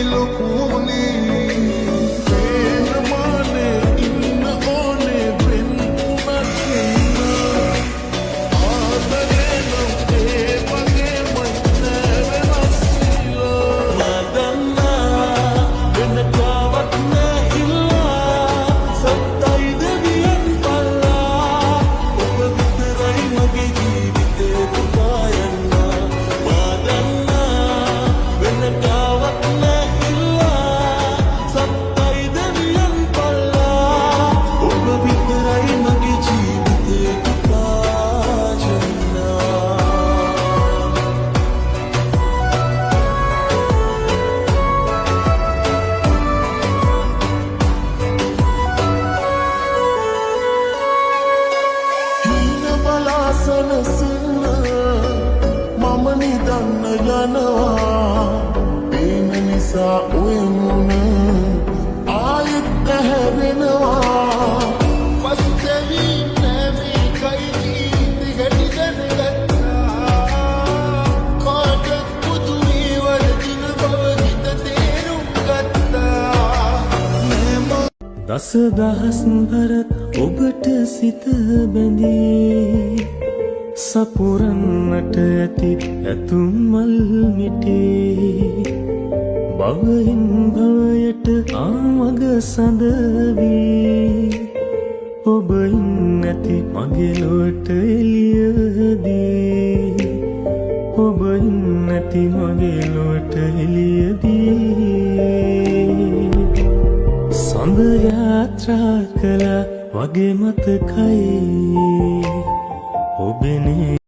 ලොකුනේ සනසින්න මම නිදන්න යනවා පේන නිසා ඔය මුණ ආයෙත් හැරෙනවා පස්තැවි නැමේ කයි දිගටි දැනගත්තා කාටත් පුදුමේ වරදින බව හිත තේරුම් ගත්තා දස දහස් වරක් ඔබට සිත බැඳී සපුරන්නට ඇති ඇතුම් මල් මිටේ භවයෙන් භවයට ආමග සඳවී ඔබ ඉන්නැති මගේ ලොවට එළියදී ඔබ ඉන්නැති මගේ ලොවට එළියදී සඳ යාත්‍රා කළ වගේ මතකයි ඔබනේ